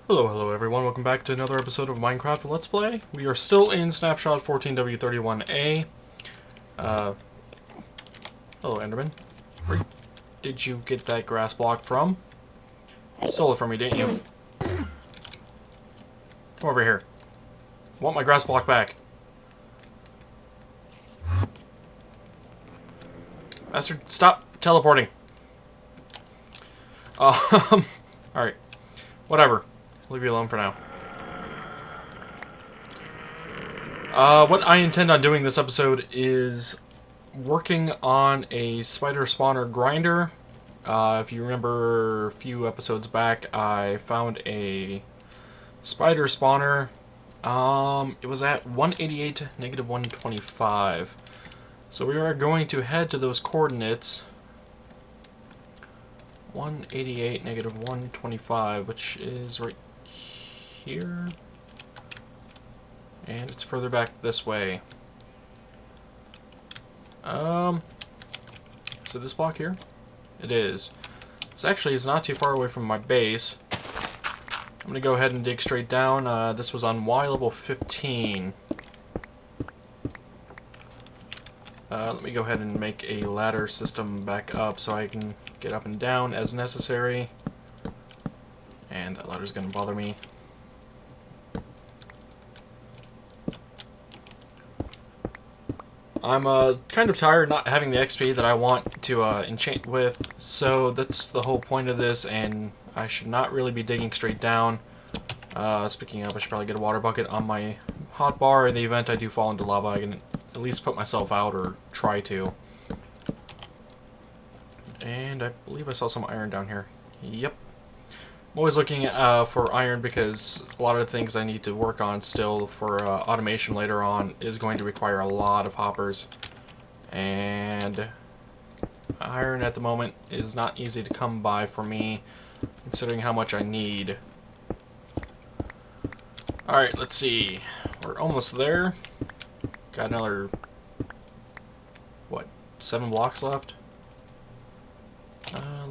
Hello everyone, welcome back to another episode of Minecraft Let's Play. We are still in Snapshot 14W31A. Hello Enderman. Where did you get that grass block from? You stole it from me, didn't you? Come over here. I want my grass block back. Bastard, stop teleporting. Alright. Whatever. Leave you alone for now. What I intend on doing this episode is working on a spider spawner grinder. If you remember a few episodes back, I found a spider spawner. It was at 188, negative 125. So we are going to head to those coordinates. 188, negative 125, which is right here. And it's further back this way. Is it this block here? It is. This actually is not too far away from my base. I'm gonna go ahead and dig straight down. This was on Y level 15. Let me go ahead and make a ladder system back up so I can get up and down as necessary. And that ladder's gonna bother me. I'm kind of tired not having the XP that I want to enchant with, so that's the whole point of this, and I should not really be digging straight down. Speaking of, I should probably get a water bucket on my hotbar. In the event I do fall into lava, I can at least put myself out, or try to. And I believe I saw some iron down here. Yep. I'm always looking for iron because a lot of the things I need to work on still for automation later on is going to require a lot of hoppers. And iron at the moment is not easy to come by for me, considering how much I need. Alright, let's see. We're almost there. Got another, what, 7 blocks left?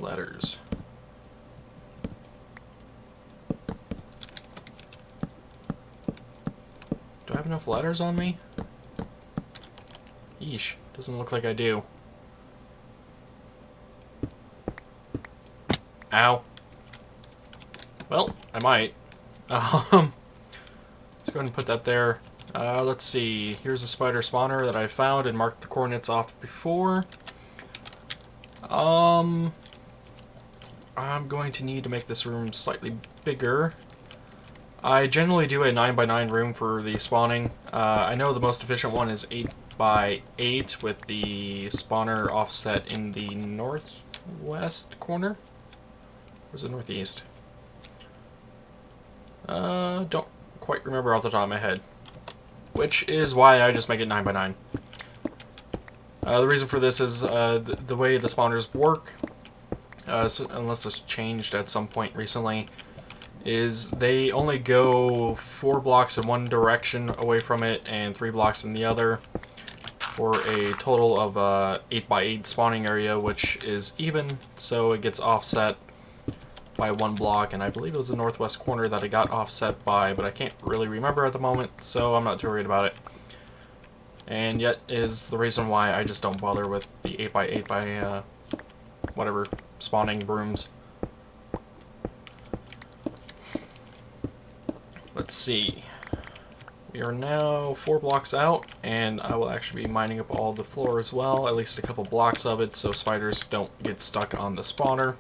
Ladders. Do I have enough ladders on me? Yeesh, doesn't look like I do. Ow. Well, I might. Let's go ahead and put that there. Let's see. Here's a spider spawner that I found and marked the coordinates off before. I'm going to need to make this room slightly bigger. I generally do a 9x9 room for the spawning. I know the most efficient one is 8x8 with the spawner offset in the northwest corner. Or is it northeast? Don't quite remember off the top of my head. Which is why I just make it 9x9. The reason for this is the way the spawners work, unless it's changed at some point recently, is they only go 4 blocks in one direction away from it and 3 blocks in the other for a total of 8x8 spawning area, which is even, so it gets offset by 1 block, and I believe it was the northwest corner that it got offset by, but I can't really remember at the moment, so I'm not too worried about it. And yet is the reason why I just don't bother with the 8x8 by whatever spawning rooms. Let's see. We are now 4 blocks out, and I will actually be mining up all the floor as well, at least a couple blocks of it, so spiders don't get stuck on the spawner.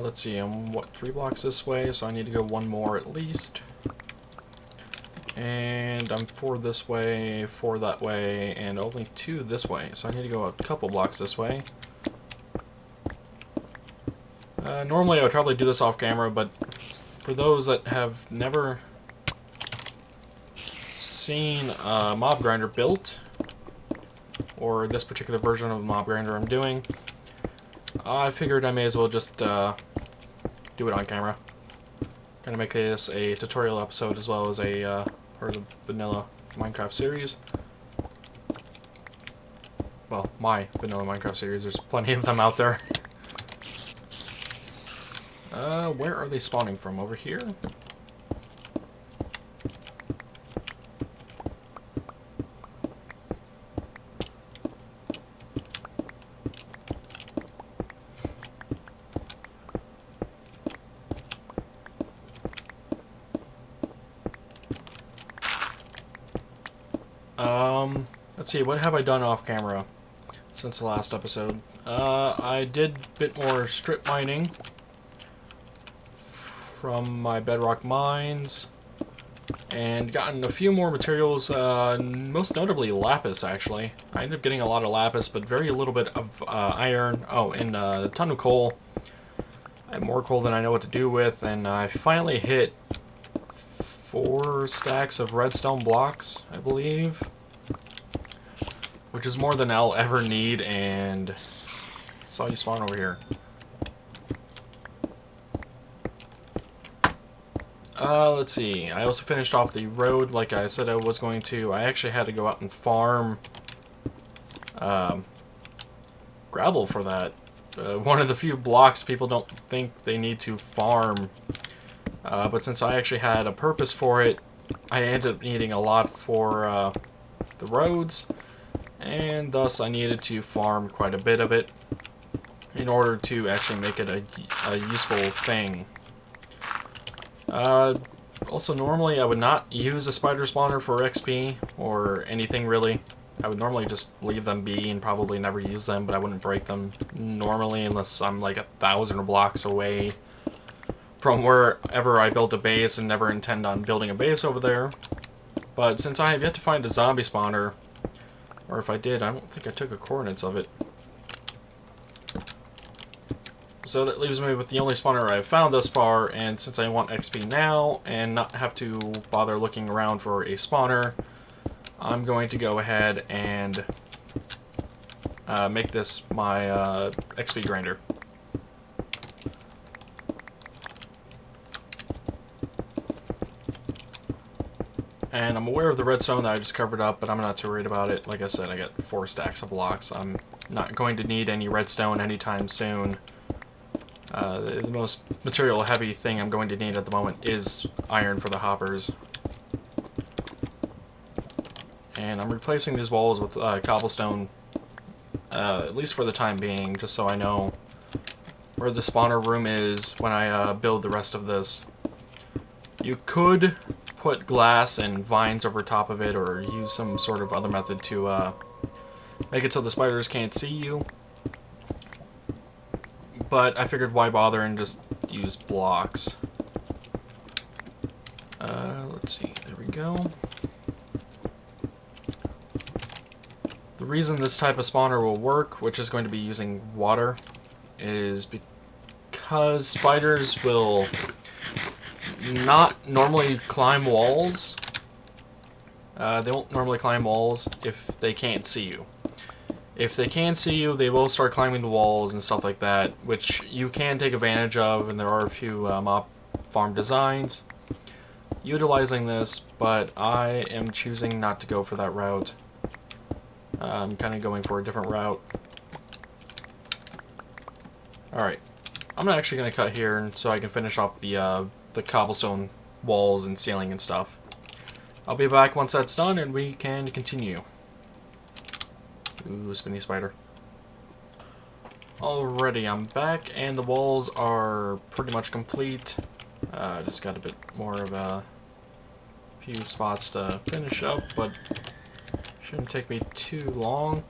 Let's see, I'm, what, 3 blocks this way, so I need to go 1 more at least. And I'm 4 this way, 4 that way, and only 2 this way, so I need to go a couple blocks this way. Normally I would probably do this off camera, but for those that have never seen a mob grinder built, or this particular version of the mob grinder I'm doing, I figured I may as well just do it on camera. Gonna make this a tutorial episode as well as a part of the vanilla Minecraft series. well, my vanilla Minecraft series. There's plenty of them out there. Where are they spawning from? Over here? Let's see, what have I done off camera since the last episode? I did a bit more strip mining from my bedrock mines and gotten a few more materials, most notably lapis, actually. I ended up getting a lot of lapis, but very little bit of iron. Oh, and a ton of coal. I have more coal than I know what to do with, and I finally hit 4 stacks of redstone blocks, I believe, which is more than I'll ever need. And saw you spawn over here. Let's see. I also finished off the road like I said I was going to. I actually had to go out and farm gravel for that. One of the few blocks people don't think they need to farm. But since I actually had a purpose for it, I ended up needing a lot for the roads, and thus I needed to farm quite a bit of it in order to actually make it a useful thing. Also, normally I would not use a spider spawner for XP or anything really. I would normally just leave them be and probably never use them, but I wouldn't break them normally unless I'm like 1,000 blocks away from wherever I built a base and never intend on building a base over there. But since I have yet to find a zombie spawner, or if I did, I don't think I took the coordinates of it. So that leaves me with the only spawner I've found thus far, and since I want XP now and not have to bother looking around for a spawner, I'm going to go ahead and make this my XP grinder. And I'm aware of the redstone that I just covered up, but I'm not too worried about it. Like I said, I got 4 stacks of blocks. I'm not going to need any redstone anytime soon. The most material heavy thing I'm going to need at the moment is iron for the hoppers. And I'm replacing these walls with cobblestone, at least for the time being, just so I know where the spawner room is when I build the rest of this. You could put glass and vines over top of it, or use some sort of other method to make it so the spiders can't see you. But I figured why bother and just use blocks. Let's see, there we go. The reason this type of spawner will work, which is going to be using water, is because spiders will not normally climb walls. They won't normally climb walls if they can't see you. If they can see you, they will start climbing the walls and stuff like that, which you can take advantage of, and there are a few mob farm designs utilizing this, but I am choosing not to go for that route. I'm kind of going for a different route. Alright, I'm actually going to cut here so I can finish off the cobblestone walls and ceiling and stuff. I'll be back once that's done and we can continue. Ooh, spinny spider. Alrighty, I'm back and the walls are pretty much complete. Just got a bit more of a few spots to finish up, but shouldn't take me too long.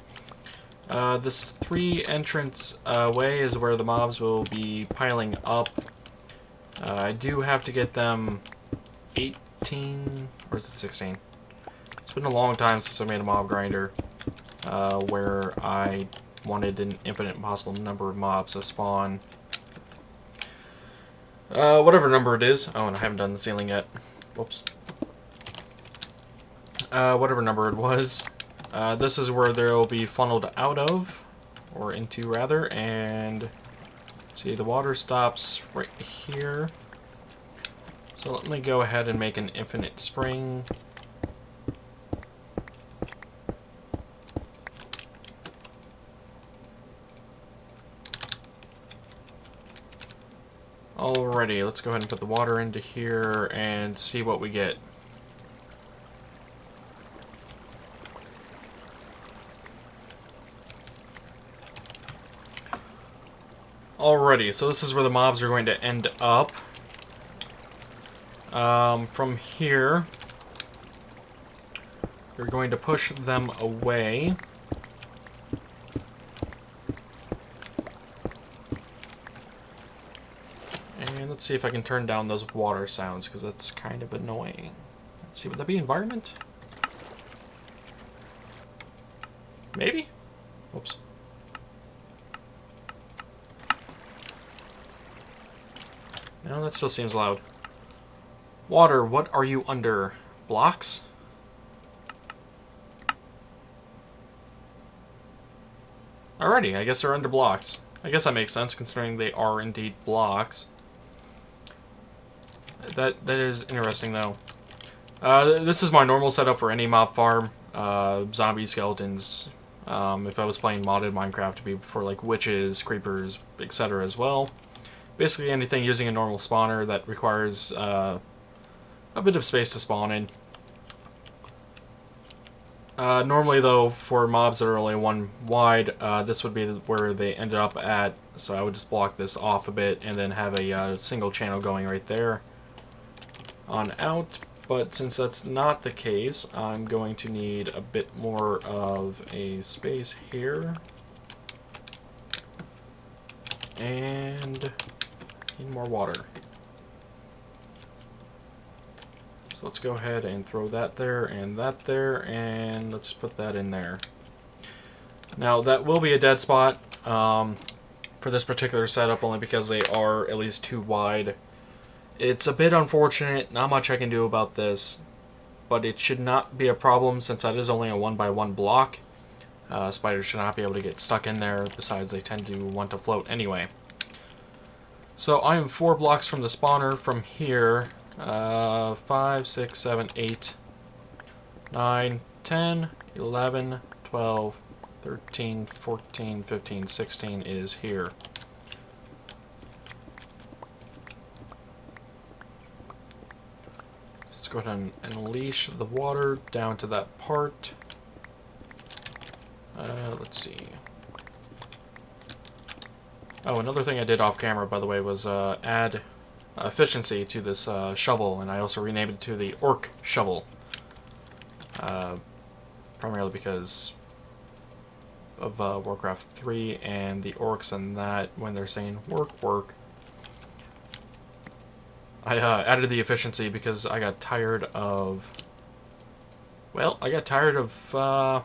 This 3 entrance way is where the mobs will be piling up. I do have to get them 18, or is it 16? It's been a long time since I made a mob grinder, where I wanted an infinite possible number of mobs to spawn. Whatever number it is. Oh, and I haven't done the ceiling yet. Whoops. Whatever number it was. This is where they'll be funneled out of, or into rather, and see, the water stops right here. So let me go ahead and make an infinite spring. Alrighty, let's go ahead and put the water into here and see what we get. Alrighty, so this is where the mobs are going to end up. From here, you're going to push them away. And let's see if I can turn down those water sounds, because that's kind of annoying. Let's see, would that be environment? Maybe? Oops. No, that still seems loud. Water, what are you under? Blocks? Alrighty, I guess they're under blocks. I guess that makes sense, considering they are indeed blocks. That is interesting, though. This is my normal setup for any mob farm. Zombie skeletons. If I was playing modded Minecraft, to be for like witches, creepers, etc. as well. Basically anything using a normal spawner that requires a bit of space to spawn in. Normally, though, for mobs that are only one wide, this would be where they ended up at. So I would just block this off a bit and then have a single channel going right there on out. But since that's not the case, I'm going to need a bit more of a space here. And need more water. So let's go ahead and throw that there, and let's put that in there. Now that will be a dead spot for this particular setup, only because they are at least too wide. It's a bit unfortunate, not much I can do about this, but it should not be a problem since that is only a 1x1 block. Spiders should not be able to get stuck in there, besides they tend to want to float anyway. So I am 4 blocks from the spawner from here. 5, 6, 7, 8, 9, 10, 11, 12, 13, 14, 15, 16 is here. So let's go ahead and unleash the water down to that part. Let's see. Oh, another thing I did off camera, by the way, was add efficiency to this shovel, and I also renamed it to the Orc Shovel. Primarily because of Warcraft 3 and the orcs and that, when they're saying work, work. I added the efficiency because I got tired of... Well, I got tired of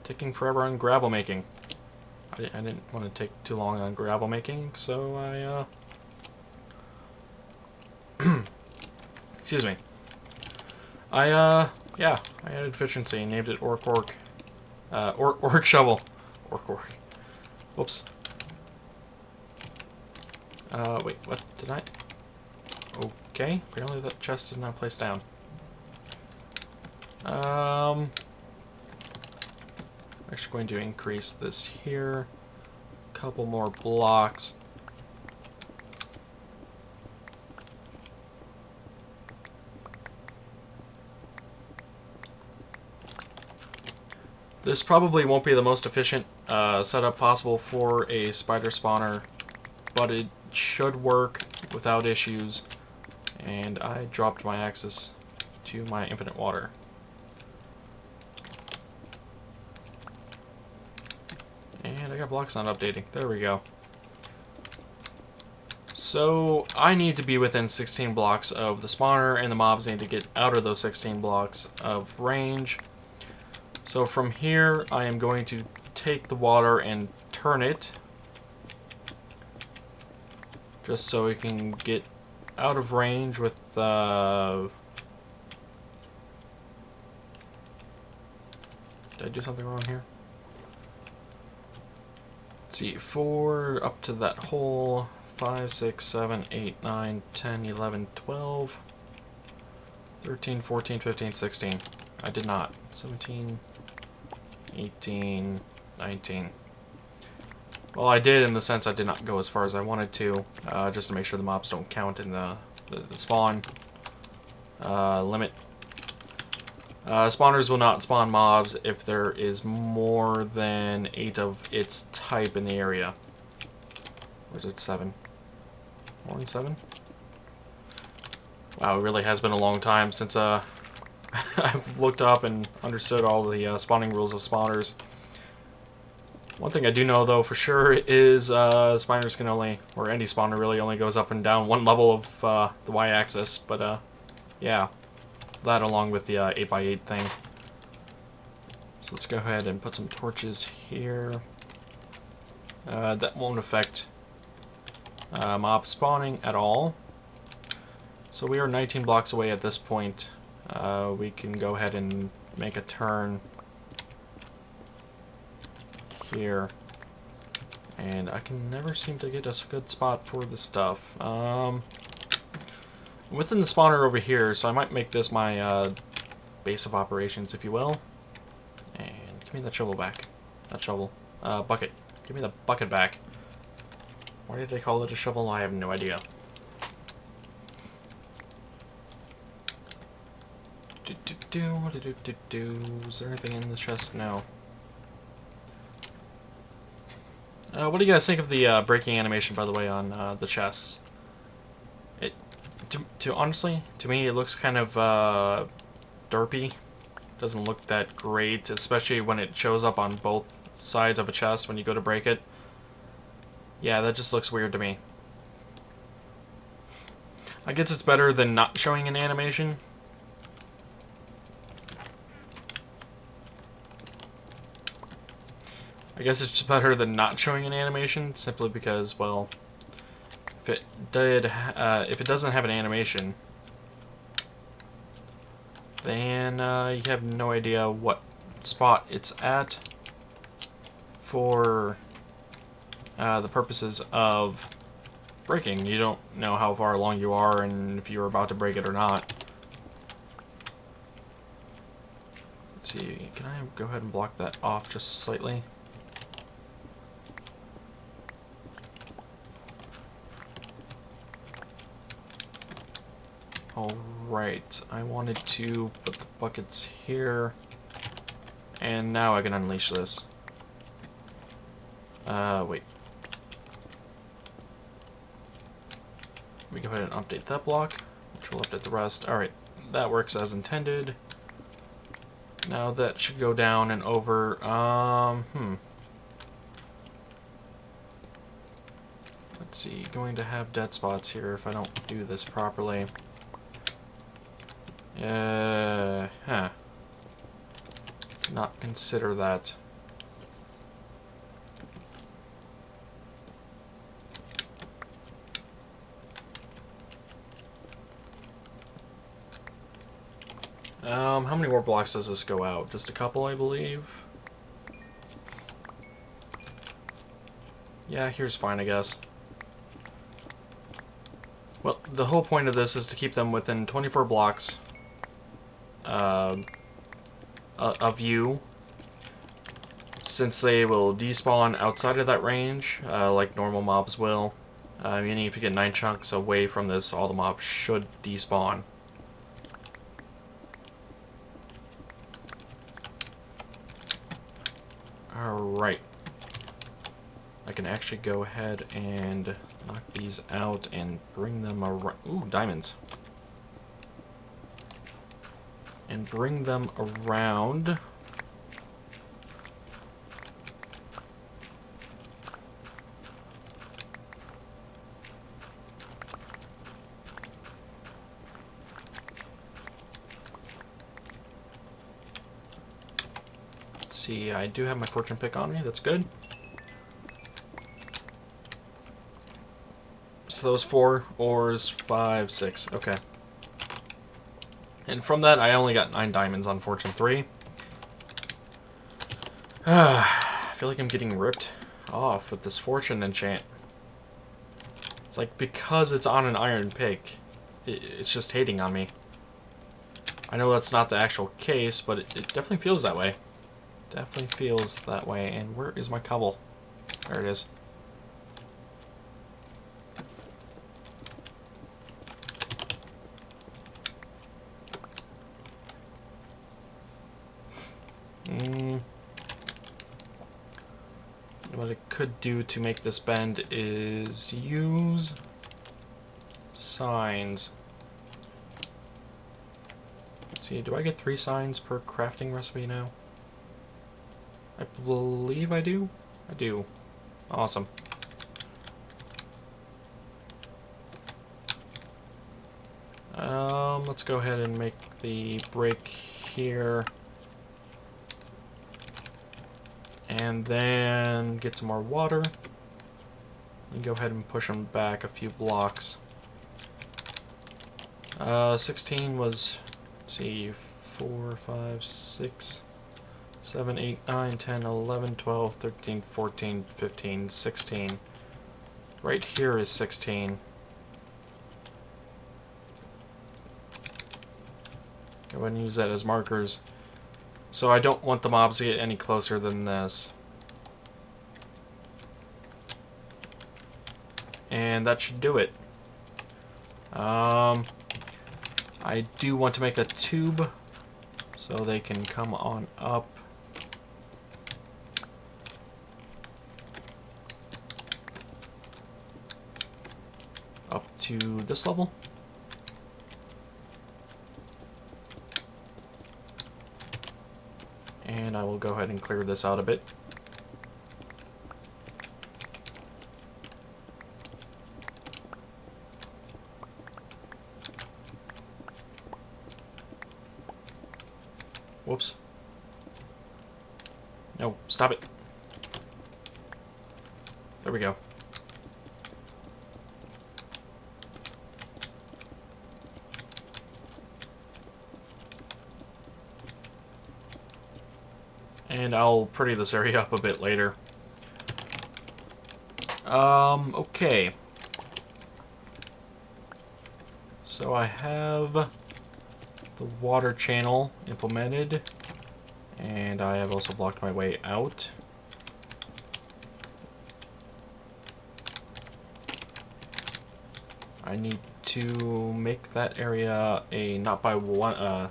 taking forever on gravel making. I didn't want to take too long on gravel making, so I... Excuse me. Yeah, I added efficiency and named it Orc Shovel. Orc. Whoops. Wait, what did I... Okay, apparently that chest did not place down. I'm actually going to increase this here. A couple more blocks. This probably won't be the most efficient setup possible for a spider spawner, but it should work without issues. And I dropped my access to my infinite water. And I got blocks not updating. There we go. So I need to be within 16 blocks of the spawner, and the mobs need to get out of those 16 blocks of range. So from here, I am going to take the water and turn it, just so we can get out of range with did I do something wrong here? Let's see, 4 up to that hole, 5, 6, 7, 8, 9, 10, 11, 12, 13, 14, 15, 16. I did not. 17, 18, 19. Well, I did in the sense I did not go as far as I wanted to, just to make sure the mobs don't count in the spawn limit. Spawners will not spawn mobs if there is more than 8 of its type in the area. Or is it 7? More than 7? Wow, it really has been a long time since I've looked up and understood all the spawning rules of spawners. One thing I do know, though, for sure, is spawners can only, or any spawner really, only goes up and down one level of the y-axis, but yeah, that along with the 8x8 thing. So let's go ahead and put some torches here. That won't affect mob spawning at all. So we are 19 blocks away at this point. We can go ahead and make a turn here. And I can never seem to get a good spot for the stuff. Within the spawner over here, so I might make this my base of operations, if you will. And give me that shovel back. Not shovel. Bucket. Give me the bucket back. Why did they call it a shovel? I have no idea. Is there anything in the chest? No. What do you guys think of the breaking animation, by the way, on the chests? Honestly, to me, it looks kind of derpy. Doesn't look that great, especially when it shows up on both sides of a chest when you go to break it. Yeah, that just looks weird to me. I guess it's better than not showing an animation. I guess it's better than not showing an animation, simply because, well, if it doesn't have an animation, then you have no idea what spot it's at for the purposes of breaking. You don't know how far along you are and if you're about to break it or not. Let's see, can I go ahead and block that off just slightly? Alright, I wanted to put the buckets here, and now I can unleash this. Wait. Let me go ahead and update that block, which will update the rest. Alright, that works as intended. Now that should go down and over, Let's see, going to have dead spots here if I don't do this properly. Not consider that. How many more blocks does this go out? Just a couple, I believe. Yeah, here's fine, I guess. Well, the whole point of this is to keep them within 24 blocks of you, since they will despawn outside of that range, like normal mobs will. Meaning if you get 9 chunks away from this, all the mobs should despawn. Alright. I can actually go ahead and knock these out and bring them around. Ooh, diamonds. And bring them around. Let's see, I do have my fortune pick on me, that's good. So those 4 ores, 5, 6, okay. And from that, I only got 9 diamonds on Fortune 3. I feel like I'm getting ripped off with this Fortune enchant. It's like, because it's on an iron pick, it's just hating on me. I know that's not the actual case, but it definitely feels that way. Definitely feels that way. And where is my cobble? There it is. What I could do to make this bend is use signs. Let's see, do I get 3 signs per crafting recipe now? I believe I do. I do. Awesome. Let's go ahead and make the break here. And then get some more water. And go ahead and push them back a few blocks. 16 was, let's see, 4, 5, 6, 7, 8, 9, 10, 11, 12, 13, 14, 15, 16. Right here is 16. Go ahead and use that as markers. So I don't want the mobs to get any closer than this. And that should do it. I do want to make a tube so they can come on up. Up to this level. And I will go ahead and clear this out a bit. Whoops. No, stop it. There we go. And I'll pretty this area up a bit later. Okay. So I have the water channel implemented, and I have also blocked my way out. I need to make that area a not by one,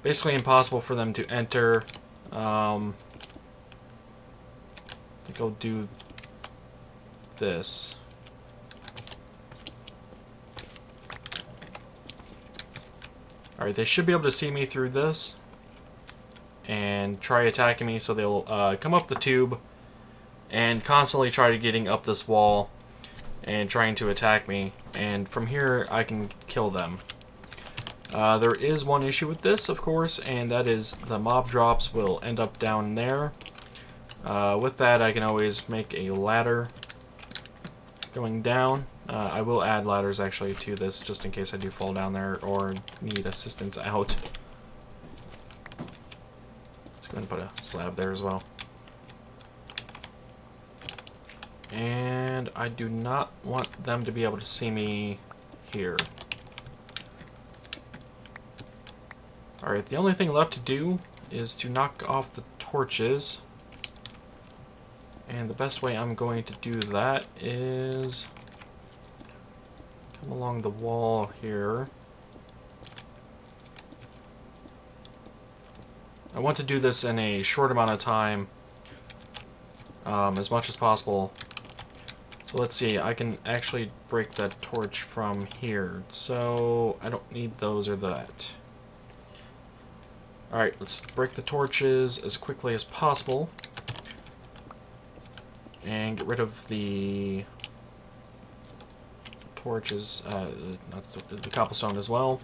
basically impossible for them to enter. I think I'll do this. Alright, they should be able to see me through this and try attacking me, so they'll come up the tube and constantly try to getting up this wall and trying to attack me, and from here I can kill them. There is one issue with this, of course, and that is the mob drops will end up down there. With that, I can always make a ladder going down. I will add ladders actually to this just in case I do fall down there or need assistance out. Let's go ahead and put a slab there as well. And I do not want them to be able to see me here. Alright, the only thing left to do is to knock off the torches. And the best way I'm going to do that is come along the wall here. I want to do this in a short amount of time, as much as possible. So let's see, I can actually break that torch from here, so I don't need those or that. Alright, let's break the torches as quickly as possible and get rid of the torches, not the cobblestone as well.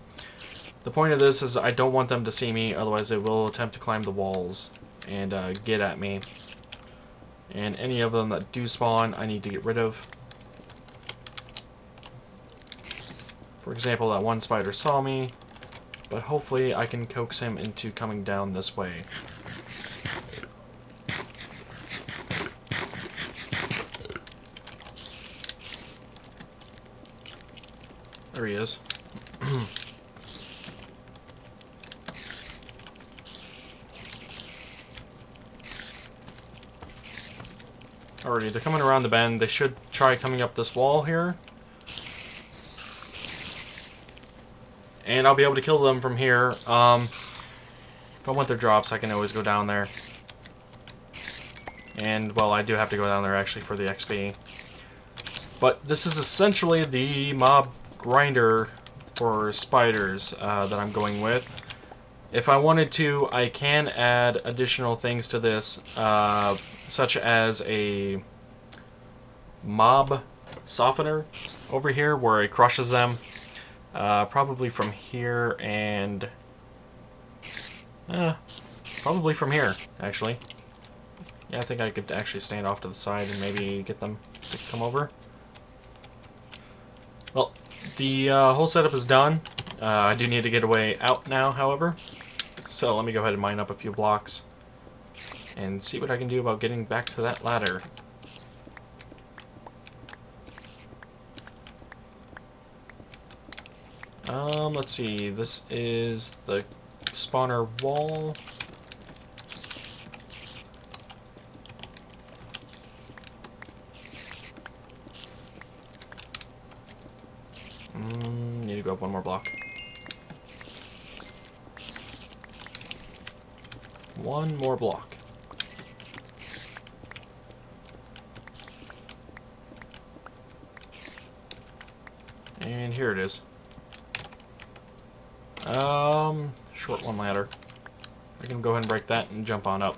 The point of this is I don't want them to see me, otherwise they will attempt to climb the walls and get at me. And any of them that do spawn, I need to get rid of. For example, that one spider saw me, but hopefully I can coax him into coming down this way. There he is. Alrighty, they're coming around the bend. They should try coming up this wall here. And I'll be able to kill them from here. If I want their drops, I can always go down there. And, well, I do have to go down there, actually, for the XP. But this is essentially the mob grinder for spiders that I'm going with. If I wanted to, I can add additional things to this, such as a mob softener over here where it crushes them. Probably from here and... probably from here, actually. Yeah, I think I could actually stand off to the side and maybe get them to come over. Well, the whole setup is done. I do need to get a way out now, however. So let me go ahead and mine up a few blocks and see what I can do about getting back to that ladder. Let's see. This is the spawner wall. Need to go up one more block. One more block. And here it is. Short one ladder. I can go ahead and break that and jump on up.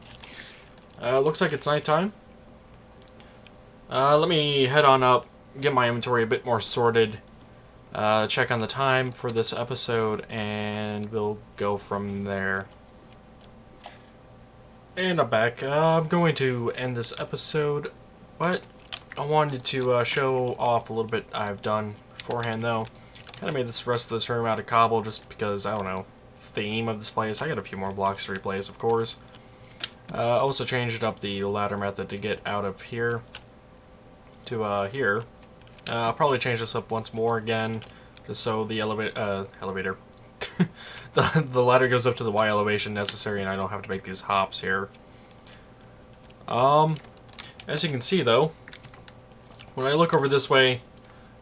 Looks like it's nighttime. Let me head on up, get my inventory a bit more sorted, check on the time for this episode, and we'll go from there. And I'm back. I'm going to end this episode, but I wanted to show off a little bit I've done beforehand, though. Kind of made this rest of this room out of cobble just because, I don't know, theme of this place. I got a few more blocks to replace, of course. Also changed up the ladder method to get out of here to here. I'll probably change this up once more again, just so the elevator. the ladder goes up to the Y elevation necessary and I don't have to make these hops here. As you can see, though, when I look over this way,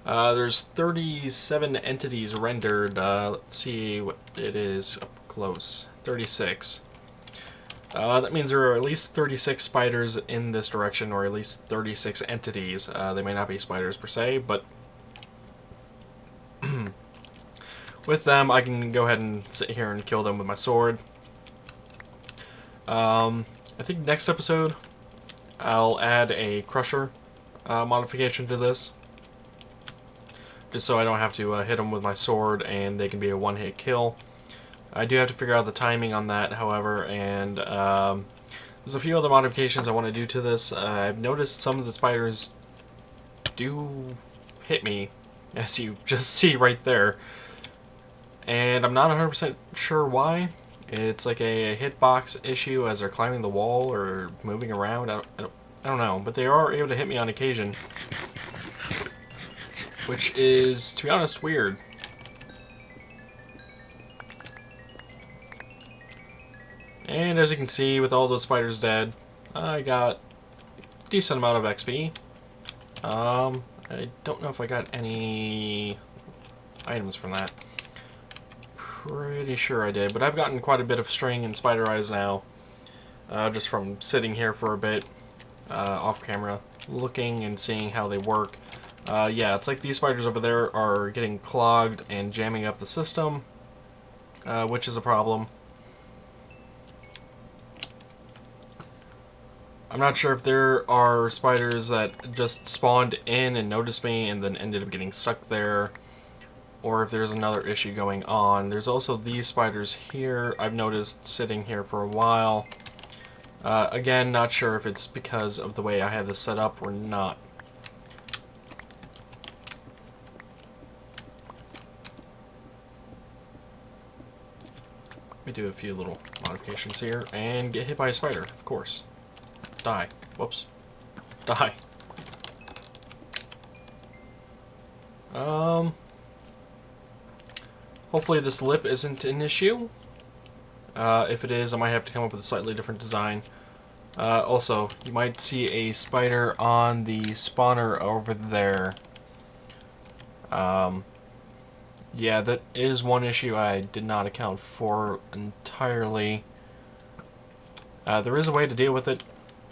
there's 37 entities rendered. Let's see what it is up close. 36. That means there are at least 36 spiders in this direction, or at least 36 entities. They may not be spiders per se, but with them I can go ahead and sit here and kill them with my sword. I think next episode I'll add a crusher modification to this, just so I don't have to hit them with my sword and they can be a one-hit kill. I do have to figure out the timing on that, however, and there's a few other modifications I want to do to this. I've noticed some of the spiders do hit me, as you just see right there, and I'm not 100% sure why. It's like a hitbox issue as they're climbing the wall or moving around. I don't know, but they are able to hit me on occasion, which is, to be honest, weird. And as you can see, with all those spiders dead, I got a decent amount of XP. I don't know if I got any items from that. Pretty sure I did, but I've gotten quite a bit of string and spider eyes now, just from sitting here for a bit, off camera, looking and seeing how they work. Yeah, it's like these spiders over there are getting clogged and jamming up the system, which is a problem. I'm not sure if there are spiders that just spawned in and noticed me and then ended up getting stuck there, or if there's another issue going on. There's also these spiders here I've noticed sitting here for a while. Again, not sure if it's because of the way I have this set up or not. Let me do a few little modifications here and get hit by a spider, of course. Die. Whoops. Die. Hopefully this lip isn't an issue. If it is, I might have to come up with a slightly different design. Also, you might see a spider on the spawner over there. Yeah, that is one issue I did not account for entirely. There is a way to deal with it.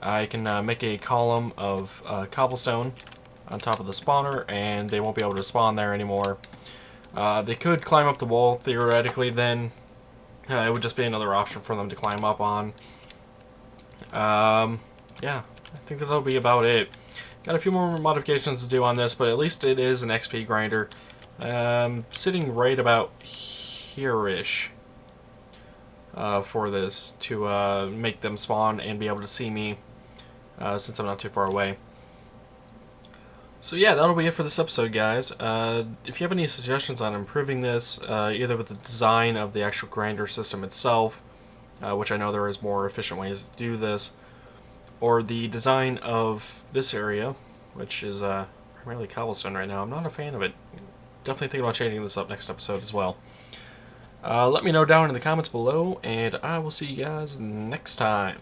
I can make a column of cobblestone on top of the spawner, and they won't be able to spawn there anymore. They could climb up the wall, theoretically, then it would just be another option for them to climb up on. Yeah, I think that'll be about it. Got a few more modifications to do on this, but at least it is an XP grinder. Sitting right about here-ish for this to make them spawn and be able to see me since I'm not too far away. So yeah, that'll be it for this episode, guys. If you have any suggestions on improving this, either with the design of the actual grinder system itself, which I know there is more efficient ways to do this, or the design of this area, which is primarily cobblestone right now. I'm not a fan of it. Definitely thinking about changing this up next episode as well. Let me know down in the comments below, and I will see you guys next time.